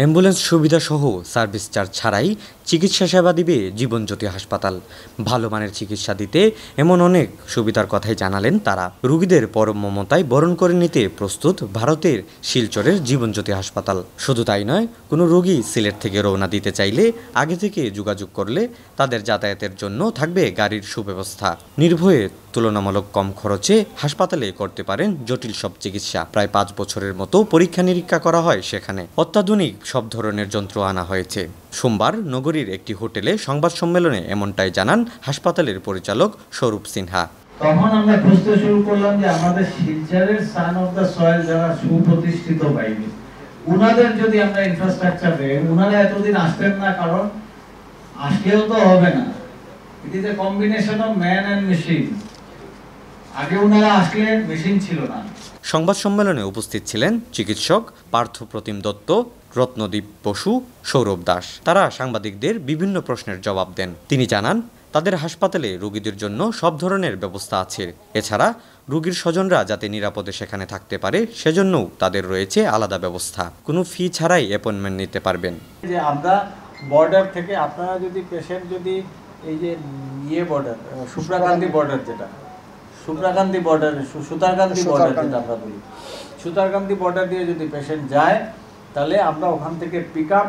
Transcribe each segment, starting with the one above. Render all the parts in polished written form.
Ambulance সুবিধা সহ service charge ছাড়াই চিকিৎসা সেবা দিবে জীবনজ্যোতি হাসপাতাল। ভালো মানের চিকিৎসা দিতে এমন অনেক সুবিধার কথাই জানালেন তারা। রোগীদের পরম মমতায় বরণ করে নিতে প্রস্তুত ভারতের শিলচরের জীবনজ্যোতি হাসপাতাল। শুধু তাই নয়, কোনো রোগী সিলেট থেকে রওনা দিতে চাইলে আগে থেকে যোগাযোগ করলে তাদের যাতায়াতের জন্য থাকবে গাড়ির সুব্যবস্থা। নির্ভয়ে তুলনামূলক কম খরচে হাসপাতালে করতে পারেন জটিল সব চিকিৎসা। প্রায় 5 বছরের মতো পরীক্ষা নিরীক্ষা করা হয় সেখানে। অত্যাধুনিক সব ধরনের যন্ত্র আনা হয়েছে। সোমবার নগরীর একটি হোটেলে সংবাদ সম্মেলনে এমনটাই জানান হাসপাতালের পরিচালক স্বরূপ সিনহা। তখন আমরা খুঁজতে শুরু করলাম যে আমাদের শিলচরের সান অফ দ্য সয়েল যারা সুপ্রতিষ্ঠিত বাইরে, উনাদের যদি আমরা ইনফ্রাস্ট্রাকচার দেই, উনারা এতদিন আসতেন না, কারণ আসলেও তো হবে না। It is a combination of man and machine. আগে উনারা আসলেন, মেশিন ছিল না। সংবাদ সম্মেলনে উপস্থিত ছিলেন চিকিৎসক পার্থ প্রতিম দত্ত, রত্নদীপ বসু, সৌরভ দাস। তারা সাংবাদিকদের বিভিন্ন প্রশ্নের জবাব দেন। তিনি জানান, তাদের হাসপাতালে রোগীদের জন্য সব ধরনের ব্যবস্থা আছে। এছাড়া রোগীর স্বজনরা যাতে নিরাপদে সেখানে থাকতে পারে সেজন্যও তাদের রয়েছে আলাদা ব্যবস্থা। কোনো ফি ছাড়াই অ্যাপয়েন্টমেন্ট নিতে পারবেন। যে আমরা বর্ডার থেকে, আপনারা যদি পেশেন্ট যদি এই যে বর্ডার, সুপ্রাকান্তি বর্ডার, যেটা সুপ্রাকান্তি বর্ডার, সুতারকান্তি বর্ডার যেটা আমরা বলি, সুতারকান্তি বর্ডার দিয়ে যদি পেশেন্ট যায়, তাহলে আমরা ওখান থেকে পিক আপ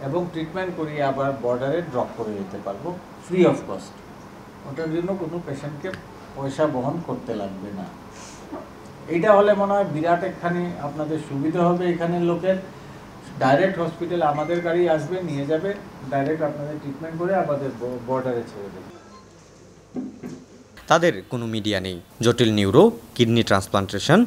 এবং ট্রিটমেন্ট করিয়ে আবার বর্ডারে ড্রপ করে যেতে পারবো ফ্রি অফ কস্ট। ওটার জন্য কোনো পেশেন্টকে পয়সা বহন করতে লাগবে না। এইটা হলে মনে হয় বিরাট একখানি আপনাদের সুবিধা হবে। এখানে লোকের ডাইরেক্ট হসপিটাল আমাদের গাড়ি আসবে, নিয়ে যাবে, ডাইরেক্ট আপনাদের ট্রিটমেন্ট করে আমাদের বর্ডারে ছেড়ে দেবে। তাদের কোনো মিডিয়া নেই। জটিল নিউরো, কিডনি ট্রান্সপ্লান্টেশন,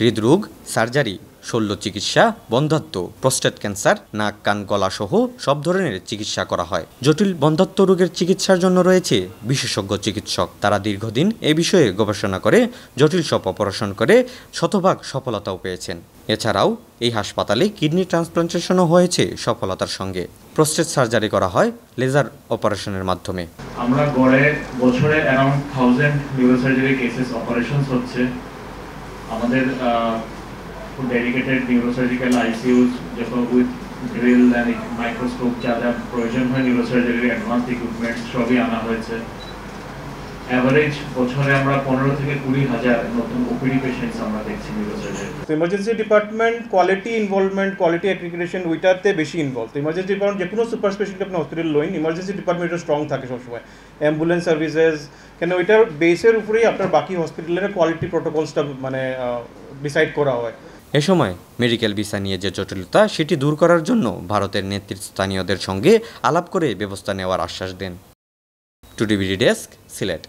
হৃদরোগ, সার্জারি, শল্য চিকিৎসা, বন্ধ্যাত্ব, প্রস্টেট ক্যান্সার, নাক কান গলা সহ সব ধরনের চিকিৎসা করা হয়। জটিল বন্ধ্যাত্ব রোগের চিকিৎসার জন্য রয়েছে বিশেষজ্ঞ চিকিৎসক। তারা দীর্ঘদিন এ বিষয়ে গবেষণা করে জটিল সব অপারেশন করে শতভাগ সফলতাও পেয়েছেন। এছাড়াও এই হাসপাতালে কিডনি ট্রান্সপ্লান্টেশনও হয়েছে সফলতার সঙ্গে। প্রস্টেট সার্জারি করা হয় লেজার অপারেশনের মাধ্যমে। আমরা গড়ে বছরে অ্যারাউন্ড 1000 নিউরোসার্জারি কেসেস অপারেশনস হচ্ছে। আমাদের ডেডিকেটেড নিউরোসার্জিক্যাল আইসিইউস, যখন উইথ ড্রিল অ্যান্ড মাইক্রোস্কোপ যা যা প্রয়োজন হয় নিউরোসার্জারির অ্যাডভান্স ইকুইপমেন্টস সবই আনা হয়েছে। অ্যাভারেজ বছরে আমরা 15 থেকে 20 হাজার নতুন ওপিডি পেশেন্টস আমরা দেখছি neurosurgery. Emergency department quality involvement, quality accreditation ওইটাতে বেশি ইনভলভ। ইমার্জেন্সি ডিপার্টমেন্ট যে কোনো সুপার স্পেশালিটি আপনি হসপিটাল লইন, ইমার্জেন্সি ডিপার্টমেন্ট স্ট্রং থাকে সবসময়। অ্যাম্বুলেন্স সার্ভিসেস, কেন ওইটার বেসের উপরেই আপনার বাকি হসপিটালের কোয়ালিটি প্রোটোকলসটা মানে ডিসাইড করা হয়। এ সময় মেডিকেল ভিসা নিয়ে যে জটিলতা, সেটি দূর করার জন্য ভারতের নেতৃস্থানীয়দের সঙ্গে আলাপ করে ব্যবস্থা নেওয়ার আশ্বাস দেন। টুডিবিডি ডেস্ক, সিলেট।